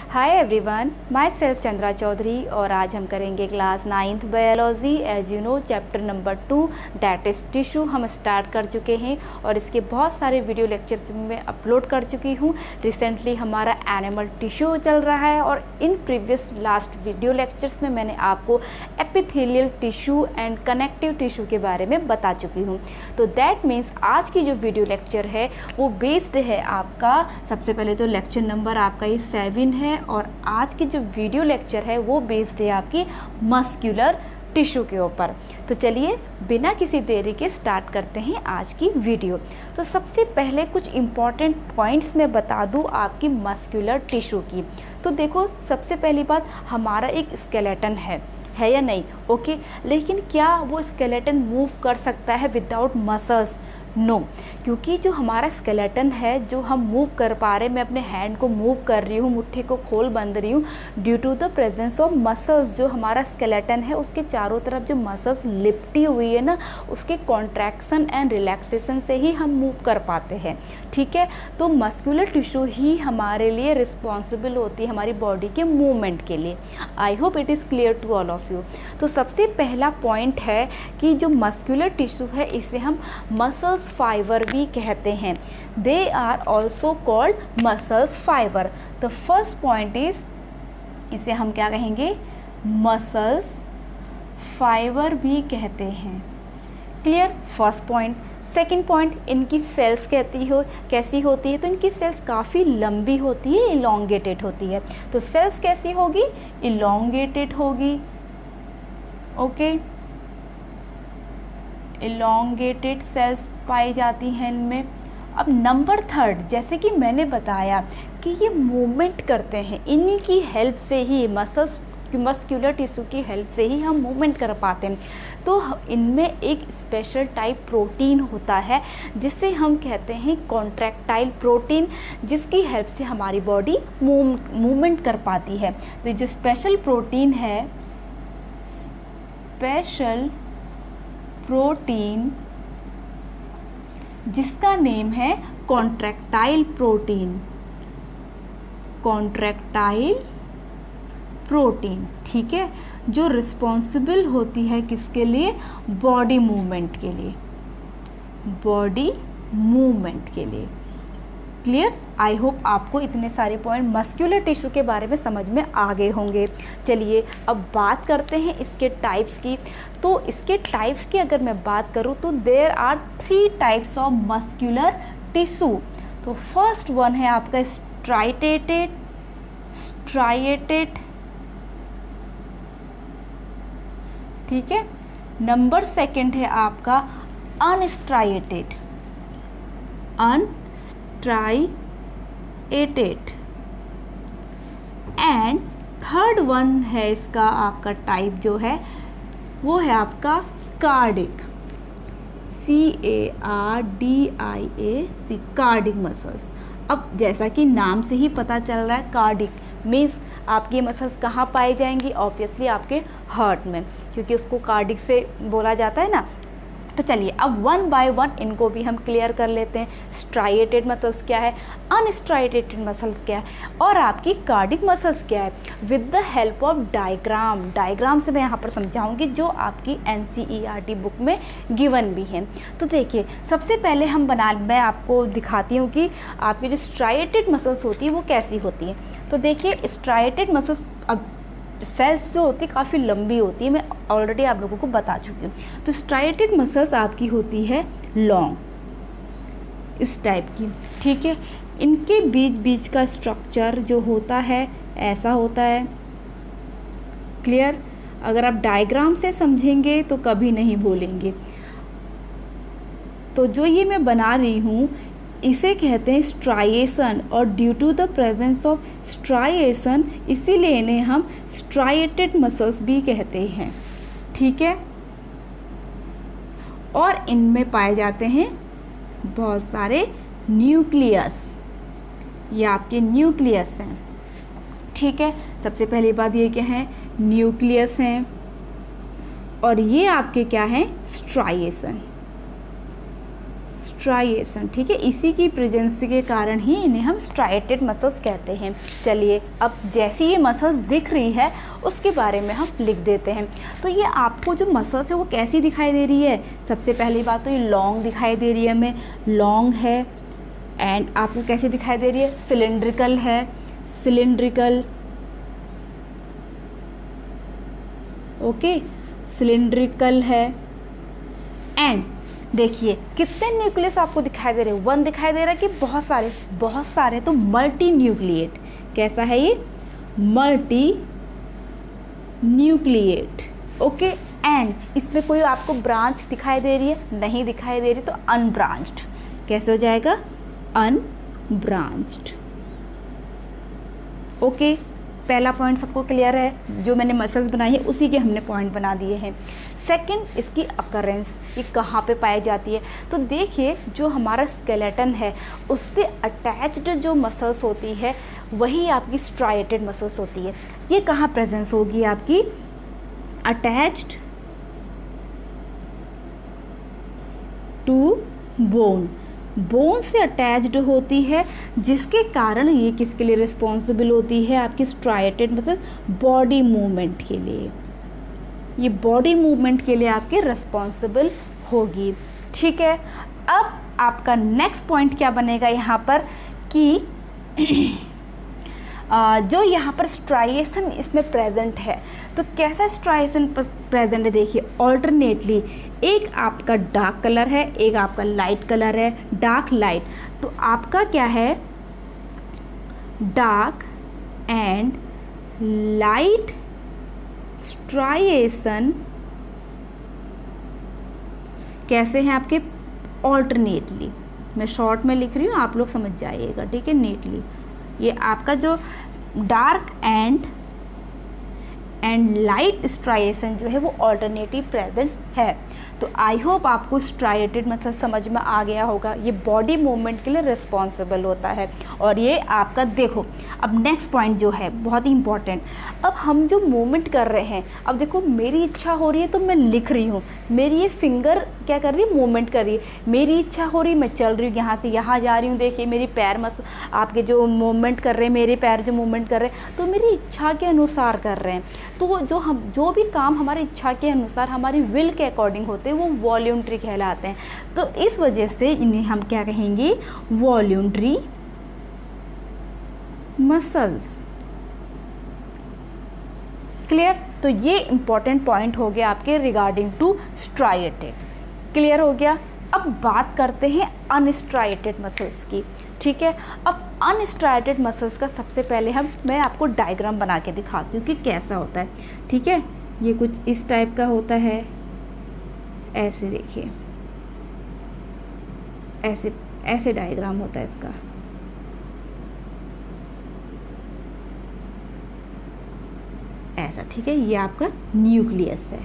हाय everyone, myself Chandra Chaudhary और आज हम करेंगे class 9th biology. As you know chapter number 2 that is tissue हम स्टार्ट कर चुके हैं और इसके बहुत सारे वीडियो लेक्चर्स में अपलोड कर चुकी हूँ। रिसेंटली हमारा एनिमल टिश्यू चल रहा है और in previous last video lectures में मैंने आपको epithelial tissue and connective tissue के बारे में बता चुकी हूँ। तो दैट मीन्स आज की जो वीडियो लेक्चर है वो बेस्ड है आपका, सबसे पहले तो लेक्चर नंबर आपका ये 7 है और आज की जो वीडियो लेक्चर है वो बेस्ड है आपकी मस्कुलर टिश्यू के ऊपर। तो चलिए बिना किसी देरी के स्टार्ट करते हैं आज की वीडियो। तो सबसे पहले कुछ इम्पॉर्टेंट पॉइंट्स मैं बता दूं आपकी मस्कुलर टिश्यू की। तो देखो, सबसे पहली बात, हमारा एक स्केलेटन है या नहीं? ओके, लेकिन क्या वो स्केलेटन मूव कर सकता है विदाउट मसल्स? नो, क्योंकि जो हमारा स्केलेटन है जो हम मूव कर पा रहे हैं, मैं अपने हैंड को मूव कर रही हूँ, मुट्ठी को खोल बंद रही हूँ due to the presence of muscles. जो हमारा स्केलेटन है उसके चारों तरफ जो मसल्स लिपटी हुई है ना, उसके कॉन्ट्रैक्शन एंड रिलैक्सेशन से ही हम मूव कर पाते हैं। ठीक है, तो मस्कुलर टिश्यू ही हमारे लिए रिस्पॉन्सिबल होती है हमारी बॉडी के मूवमेंट के लिए। I hope it is clear to all of you. तो सबसे पहला पॉइंट है कि जो मस्कुलर टिश्यू है इसे हम मसल्स फाइबर भी कहते हैं। They are also called muscles fibre. The first point is, इसे हम क्या कहेंगे? मसल्स फाइबर भी कहते हैं। Clear? First point. Second point, इनकी सेल्स कैसी होती है? तो इनकी सेल्स काफ़ी लंबी होती है, इलोंगेटेड होती है। तो सेल्स कैसी होगी? इलोंगेटेड होगी। ओके, इलोंगेटेड सेल्स पाई जाती हैं इनमें। अब नंबर थर्ड, जैसे कि मैंने बताया कि ये मूवमेंट करते हैं, इन्हीं की हेल्प से ही मस्कुलर टिश्यू की हेल्प से ही हम मूवमेंट कर पाते हैं। तो इनमें एक स्पेशल टाइप प्रोटीन होता है जिसे हम कहते हैं कॉन्ट्रैक्टाइल प्रोटीन, जिसकी हेल्प से हमारी बॉडी मूवमेंट कर पाती है। तो जो स्पेशल प्रोटीन है, स्पेशल प्रोटीन जिसका नेम है कॉन्ट्रैक्टाइल प्रोटीन, कॉन्ट्रैक्टाइल प्रोटीन। ठीक है, जो रिस्पॉन्सिबल होती है किसके लिए? बॉडी मूवमेंट के लिए, बॉडी मूवमेंट के लिए। क्लियर? आई होप आपको इतने सारे पॉइंट मस्कुलर टिश्यू के बारे में समझ में आ गए होंगे। चलिए अब बात करते हैं इसके टाइप्स की। तो इसके टाइप्स की अगर मैं बात करूं तो there are 3 types of muscular tissue. तो फर्स्ट वन है आपका स्ट्राइएटेड, ठीक है। नंबर सेकंड है आपका अनस्ट्राइएटेड, एंड थर्ड वन है इसका आपका टाइप जो है वो है आपका कार्डिक, CARDIAC, कार्डिक मसल्स। अब जैसा कि नाम से ही पता चल रहा है, कार्डिक मीन्स आपकी मसल्स कहाँ पाई जाएंगी? ऑब्वियसली आपके हार्ट में, क्योंकि उसको कार्डिक से बोला जाता है ना। तो चलिए अब वन बाय वन इनको भी हम क्लियर कर लेते हैं। स्ट्राइएटेड मसल्स क्या है, अनस्ट्राइएटेड मसल्स क्या है, और आपकी कार्डिक मसल्स क्या है, with the help of diagram से मैं यहाँ पर समझाऊंगी जो आपकी NCERT बुक में गिवन भी है। तो देखिए, सबसे पहले मैं आपको दिखाती हूँ कि आपकी जो स्ट्राइएटेड मसल्स होती है वो कैसी होती है। तो देखिए, स्ट्राइएटेड मसल्स, अब सेल्स जो होती है काफ़ी लंबी होती है, मैं ऑलरेडी आप लोगों को बता चुकी हूँ। तो स्ट्राइएटेड मसल्स आपकी होती है लॉन्ग, इस टाइप की। ठीक है, इनके बीच का स्ट्रक्चर जो होता है ऐसा होता है। क्लियर? अगर आप डायग्राम से समझेंगे तो कभी नहीं भूलेंगे। तो जो ये मैं बना रही हूँ इसे कहते हैं स्ट्राइएशन, और due to the presence of striation इसीलिए इन्हें हम स्ट्राइएटेड मसल्स भी कहते हैं। ठीक है, और इनमें पाए जाते हैं बहुत सारे न्यूक्लियस, ये आपके न्यूक्लियस हैं। ठीक है, सबसे पहली बात ये क्या है? न्यूक्लियस हैं, और ये आपके क्या हैं? स्ट्राइएशन। स्ट्राइएशन, ठीक है, इसी की प्रेजेंस के कारण ही इन्हें हम स्ट्राइएटेड मसल्स कहते हैं। चलिए अब जैसी ये मसल्स दिख रही है उसके बारे में हम लिख देते हैं। तो ये आपको जो मसल्स है वो कैसी दिखाई दे रही है? सबसे पहली बात तो ये लॉन्ग दिखाई दे रही है, हमें लॉन्ग है। एंड आपको कैसे दिखाई दे रही है? सिलेंड्रिकल है, सिलेंड्रिकल, ओके, सिलेंड्रिकल है। एंड देखिए कितने न्यूक्लियस आपको दिखाई दे रहे हैं? 1 दिखाई दे रहा है कि बहुत सारे? बहुत सारे। तो मल्टी न्यूक्लिएट। कैसा है ये? Multi nucleate, okay. एंड इसमें कोई आपको ब्रांच दिखाई दे रही है? नहीं दिखाई दे रही, तो अनब्रांच्ड। कैसे हो जाएगा? Unbranched, okay. पहला पॉइंट सबको क्लियर है? जो मैंने मसल्स बनाई है उसी के हमने पॉइंट बना दिए हैं। सेकंड, इसकी अकरेंस, ये कहाँ पे पाई जाती है? तो देखिए जो हमारा स्केलेटन है उससे अटैच्ड जो मसल्स होती है वही आपकी स्ट्राइएटेड मसल्स होती है। ये कहाँ प्रेजेंस होगी आपकी? अटैच्ड टू बोन, बोन से अटैच्ड होती है, जिसके कारण ये किसके लिए रिस्पॉन्सिबल होती है? आपकी स्ट्राइएटेड मसल बॉडी मूवमेंट के लिए। ये बॉडी मूवमेंट के लिए आपके रिस्पॉन्सिबल होगी, ठीक है। अब आपका नेक्स्ट पॉइंट क्या बनेगा यहाँ पर कि जो यहाँ पर स्ट्राइएशन इसमें प्रेजेंट है, तो कैसा स्ट्राइएशन प्रेजेंट है? देखिए ऑल्टरनेटली, एक आपका डार्क कलर है, एक आपका लाइट कलर है, डार्क लाइट। तो आपका क्या है? डार्क एंड लाइट स्ट्राइएशन कैसे हैं आपके? ऑल्टरनेटली। मैं शॉर्ट में लिख रही हूँ, आप लोग समझ जाइएगा, ठीक है, नेटली। ये आपका जो डार्क एंड लाइट स्ट्राइएशन जो है वो ऑल्टरनेटिव प्रेजेंट है। तो आई होप आपको स्ट्राइएटेड मसल समझ में आ गया होगा। ये बॉडी मूवमेंट के लिए रिस्पॉन्सिबल होता है। और ये आपका देखो, अब नेक्स्ट पॉइंट जो है बहुत ही इंपॉर्टेंट। अब हम जो मूवमेंट कर रहे हैं, अब देखो मेरी इच्छा हो रही है तो मैं लिख रही हूँ, मेरी ये फिंगर क्या कर रही है? मूवमेंट कर रही है। मेरी इच्छा हो रही है, मैं चल रही हूँ, यहाँ से यहाँ जा रही हूँ। देखिए मेरी पैर आपके जो मूवमेंट कर रहे हैं, मेरे पैर जो मूवमेंट कर रहे हैं, तो मेरी इच्छा के अनुसार कर रहे हैं। तो जो भी काम हमारी इच्छा के अनुसार, हमारी विल के अकॉर्डिंग होते हैं, वो वॉल्यूंट्री कहलाते हैं। तो इस वजह से इन्हें हम क्या कहेंगे? Voluntary muscles. क्लियर? तो ये इंपॉर्टेंट पॉइंट हो गया आपके रिगार्डिंग टू स्ट्राइएटेड। क्लियर हो गया? अब बात करते हैं अनस्ट्राइएटेड मसल्स की, ठीक है। अब अनस्ट्राइएटेड मसल्स का सबसे पहले मैं आपको डायग्राम बना के दिखाती हूँ कि कैसा होता है, ठीक है। ये कुछ इस टाइप का होता है, ऐसे देखिए, ऐसे डायग्राम होता है इसका। ऐसा, ठीक है। ये आपका न्यूक्लियस है।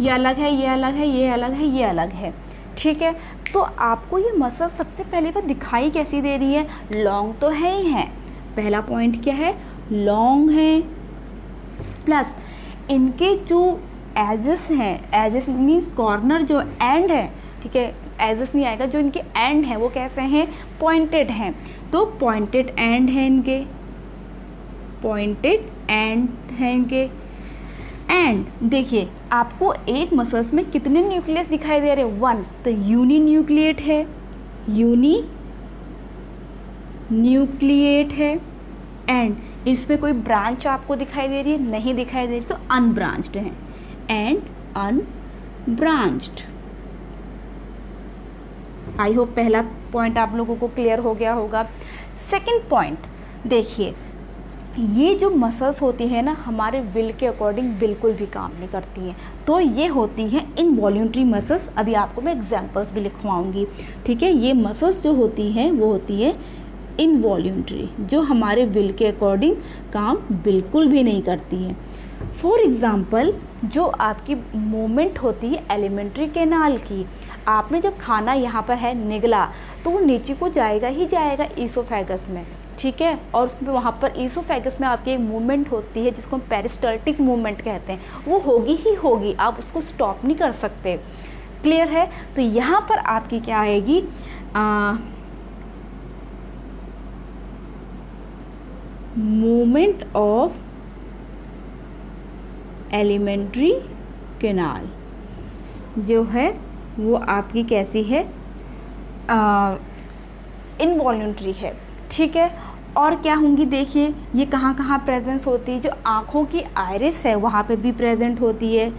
ये अलग है, ये अलग है, ये अलग है, ये अलग है, ठीक है। तो आपको ये मसल सबसे पहले तो दिखाई कैसी दे रही है? लॉन्ग तो है ही है। पहला पॉइंट क्या है? लॉन्ग है, प्लस इनके जो एजेस हैं, एजेस मीन्स कॉर्नर जो एंड है, ठीक है, एजेस नहीं आएगा, जो इनके एंड हैं वो कैसे हैं? पॉइंटेड हैं। तो पॉइंटेड एंड है इनके, पॉइंटेड एंड है इनके। एंड देखिए आपको एक मसल्स में कितने न्यूक्लियस दिखाई दे रहे हैं? 1। तो यूनी न्यूक्लिएट है, यूनी न्यूक्लिएट है। एंड इसमें कोई ब्रांच आपको दिखाई दे रही है? नहीं दिखाई दे रही, तो अनब्रांच्ड है। And unbranched. आई होप पहला पॉइंट आप लोगों को क्लियर हो गया होगा। सेकंड पॉइंट देखिए, ये जो मसल्स होती है ना, हमारे विल के अकॉर्डिंग बिल्कुल भी काम नहीं करती हैं। तो ये होती हैं इनवॉल्यूंटरी मसल्स। अभी आपको मैं एग्जांपल्स भी लिखवाऊंगी, ठीक है। ये मसल्स जो होती हैं वो होती है इनवॉल्यूंटरी, जो हमारे विल के अकॉर्डिंग काम बिल्कुल भी नहीं करती हैं। फॉर एग्ज़ाम्पल, जो आपकी मूवमेंट होती है एलिमेंट्री कैनाल की, आपने जब खाना यहाँ पर है निगला तो वो नीचे को जाएगा ही जाएगा ईसोफेगस में, ठीक है। और उसमें वहाँ पर ईसोफेगस में आपकी एक मूवमेंट होती है जिसको हम पेरिस्टाल्टिक मूवमेंट कहते हैं, वो होगी ही होगी, आप उसको स्टॉप नहीं कर सकते। क्लियर है? तो यहाँ पर आपकी क्या आएगी, मूवमेंट ऑफ एलिमेंट्री कैनाल जो है वो आपकी कैसी है, इनवॉल्यूंट्री है। ठीक है, और क्या होंगी देखिए, ये कहाँ कहाँ प्रेजेंस होती है, जो आँखों की आइरिस है वहाँ पे भी प्रेजेंट होती है,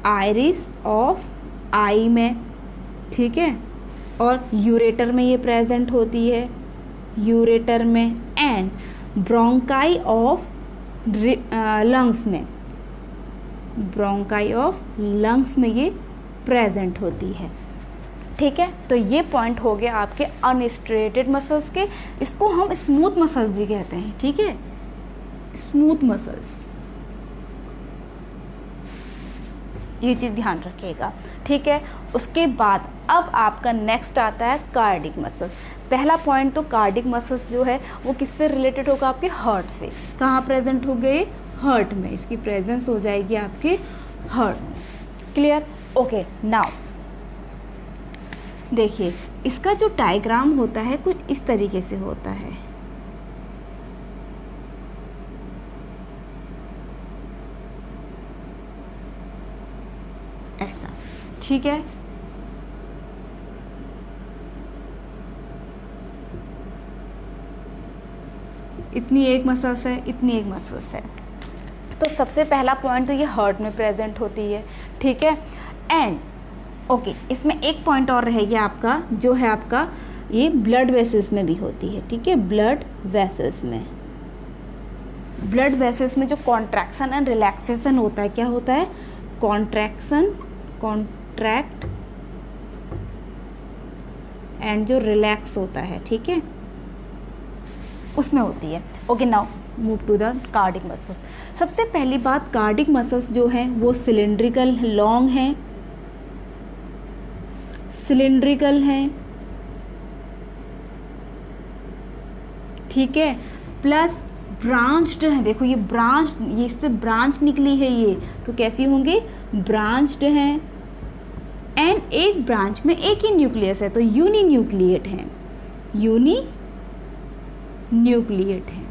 आइरिस ऑफ आई में, ठीक है, और यूरेटर में ये प्रेजेंट होती है, यूरेटर में, एंड ब्रोंकाई ऑफ लंग्स में, ब्रोंकाई ऑफ लंग्स में ये प्रेजेंट होती है। ठीक है, तो ये पॉइंट हो गया आपके अनस्ट्रेटेड मसल्स के, इसको हम स्मूथ मसल्स भी कहते हैं। ठीक है, स्मूथ मसल्स, ये चीज़ ध्यान रखिएगा। ठीक है, उसके बाद अब आपका नेक्स्ट आता है कार्डिक मसल्स। पहला पॉइंट तो कार्डिक मसल्स जो है वो किससे रिलेटेड होगा, आपके हार्ट से। कहाँ प्रेजेंट हो गए, हार्ट में, इसकी प्रेजेंस हो जाएगी आपके हार्ट में। क्लियर? ओके, नाउ देखिए इसका जो डायग्राम होता है कुछ इस तरीके से होता है। ऐसा, ठीक है। इतनी एक मसल्स है, इतनी एक मसल्स है। तो सबसे पहला पॉइंट तो ये हार्ट में प्रेजेंट होती है। ठीक है, एंड ओके, इसमें एक पॉइंट और रहेगा आपका, जो है आपका ये ब्लड वेसल्स में भी होती है। ठीक है, ब्लड वेसल्स में, ब्लड वेसल्स में जो कॉन्ट्रैक्शन एंड रिलैक्सेशन होता है, क्या होता है, कॉन्ट्रैक्शन, कॉन्ट्रैक्ट एंड जो रिलैक्स होता है, ठीक है, उसमें होती है। Okay, now move to the cardiac muscles. सबसे पहली बात, कार्डिक मसल्स जो हैं वो सिलिंड्रिकल लॉन्ग हैं, सिलिंड्रिकल हैं, ठीक है, प्लस ब्रांच्ड है। देखो ये ब्रांच, ये इससे ब्रांच निकली है, ये तो कैसी होंगी, ब्रांच्ड हैं, एंड एक ब्रांच में एक ही न्यूक्लियस है तो यूनी न्यूक्लिएट हैं, यूनी न्यूक्लिएट हैं।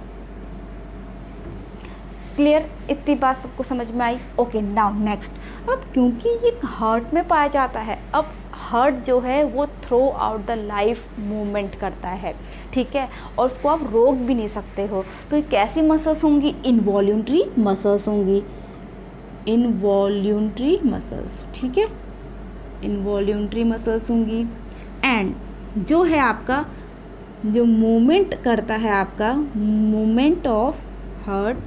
क्लियर? इतनी बात सबको समझ में आई? ओके, नाउ नेक्स्ट, अब क्योंकि ये हार्ट में पाया जाता है, अब हार्ट जो है वो through out the life movement करता है। ठीक है, और उसको आप रोक भी नहीं सकते हो। तो ये कैसी मसल्स होंगी, इनवॉल्यूंट्री मसल्स होंगी, इनवॉल्यूंट्री मसल्स। ठीक है, इनवॉल्यूंट्री मसल्स होंगी। एंड जो है आपका, जो मूवमेंट करता है आपका, मूवमेंट ऑफ हार्ट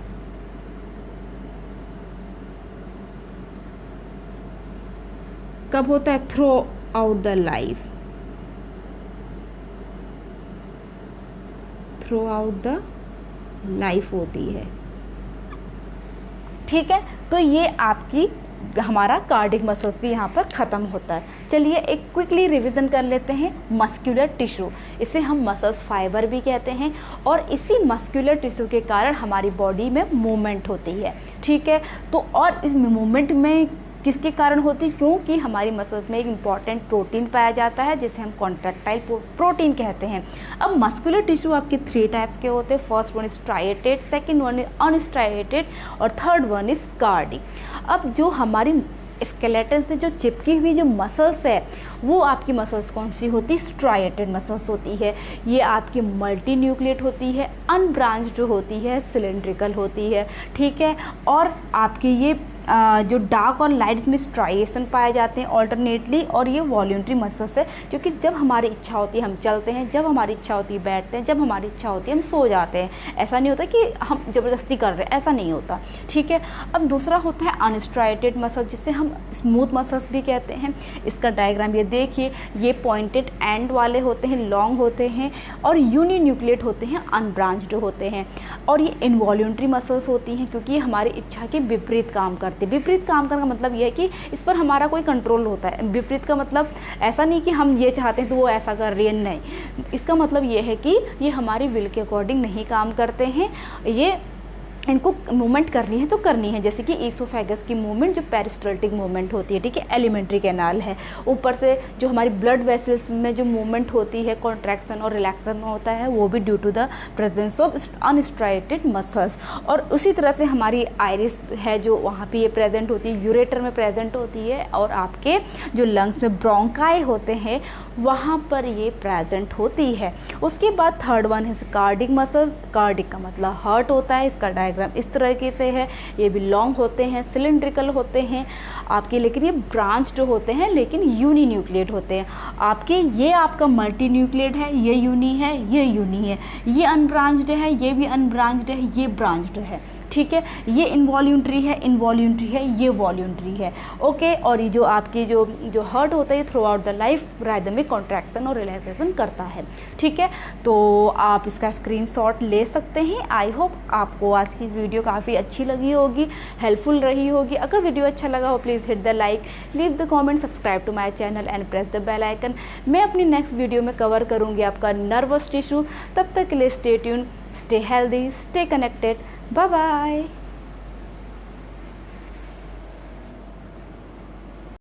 कब होता है, throughout the life, through out the life होती है। ठीक है, तो ये आपकी हमारा कार्डिक मसल्स भी यहाँ पर ख़त्म होता है। चलिए एक क्विकली रिवीजन कर लेते हैं। मस्कुलर टिश्यू, इसे हम मसल्स फाइबर भी कहते हैं, और इसी मस्कुलर टिश्यू के कारण हमारी बॉडी में मूवमेंट होती है। ठीक है, तो और इस मूवमेंट में किसके कारण होती है, क्योंकि हमारी मसल्स में एक इम्पॉर्टेंट प्रोटीन पाया जाता है जिसे हम कॉन्ट्रैक्टाइल प्रोटीन कहते हैं। अब मस्कुलर टिश्यू आपके 3 टाइप्स के होते हैं। First one is striated, second one is unstriated, और थर्ड वन इज कार्डिक। अब जो हमारी स्केलेटन से जो चिपकी हुई जो मसल्स है वो आपकी मसल्स कौन सी होती, स्ट्राइएटेड मसल्स होती है। ये आपकी मल्टी न्यूक्लिएट होती है, अनब्रांच्ड होती है, सिलिंड्रिकल होती है। ठीक है, और आपकी ये जो डार्क और लाइट्स में स्ट्राइएशन पाए जाते हैं ऑल्टरनेटली, और ये वॉल्यूंट्री मसल्स है, क्योंकि जब हमारी इच्छा होती है हम चलते हैं, जब हमारी इच्छा होती है बैठते हैं, जब हमारी इच्छा होती है हम सो जाते हैं। ऐसा नहीं होता कि हम ज़बरदस्ती कर रहे हैं, ऐसा नहीं होता। ठीक है, अब दूसरा होता है अनस्ट्राइएटेड मसल, जिसे हम स्मूथ मसल्स भी कहते हैं। इसका डायग्राम ये देखिए, ये पॉइंटेड एंड वाले होते हैं, लॉन्ग होते हैं, और यूनी न्यूक्लिएट होते हैं, अनब्रांच्ड होते हैं। और ये इनवॉल्यूंट्री मसल्स होती हैं, क्योंकि ये हमारी इच्छा के विपरीत काम करते हैं। विपरीत काम करने का मतलब ये है कि इस पर हमारा कोई कंट्रोल होता है। विपरीत का मतलब ऐसा नहीं कि हम ये चाहते हैं तो वो ऐसा कर रही है, नहीं। इसका मतलब ये है कि ये हमारी विल के अकॉर्डिंग नहीं काम करते हैं, ये इनको मूवमेंट करनी है तो करनी है, जैसे कि ईसोफेगस की मूवमेंट जो पेरिस्टल्टिक मूवमेंट होती है, ठीक है, एलिमेंट्री कैनाल है। ऊपर से जो हमारी ब्लड वेसल्स में जो मूवमेंट होती है, कॉन्ट्रैक्शन और रिलैक्सन होता है, वो भी due to the presence of unstriated muscles. और उसी तरह से हमारी आइरिस है जो वहाँ पे ये प्रेजेंट होती है, यूरेटर में प्रेजेंट होती है, और आपके जो लंग्स में ब्रोंकाई होते हैं वहाँ पर ये प्रेजेंट होती है। उसके बाद थर्ड वन है कार्डिक मसल्स। कार्डिक का मतलब हार्ट होता है, इसका डायग्राम इस तरीके से है। ये भी लॉन्ग होते हैं, सिलिंड्रिकल होते हैं आपके, लेकिन ये ब्रांच्ड होते हैं, लेकिन यूनी न्यूक्लिएट होते हैं आपके। ये आपका मल्टी न्यूक्लिएट है, ये यूनी है, ये यूनी है, ये अनब्रांच्ड है, ये भी अनब्रांच्ड है, ये ब्रांच्ड है, ठीक है। ये इनवॉल्यूंट्री है, इनवॉल्यूंट्री है, ये वॉल्यूंट्री है, ओके। और ये जो आपकी जो हार्ट होता है throughout the life rhythmic contraction और रिलैक्सेशन करता है, ठीक है। तो आप इसका स्क्रीनशॉट ले सकते हैं। आई होप आपको आज की वीडियो काफ़ी अच्छी लगी होगी, हेल्पफुल रही होगी। अगर वीडियो अच्छा लगा हो please hit the like, leave the comment, subscribe to my channel and press the bell icon. मैं अपनी नेक्स्ट वीडियो में कवर करूँगी आपका नर्वस टिश्यू। तब तक के लिए stay tune, stay healthy, stay connected. Bye bye.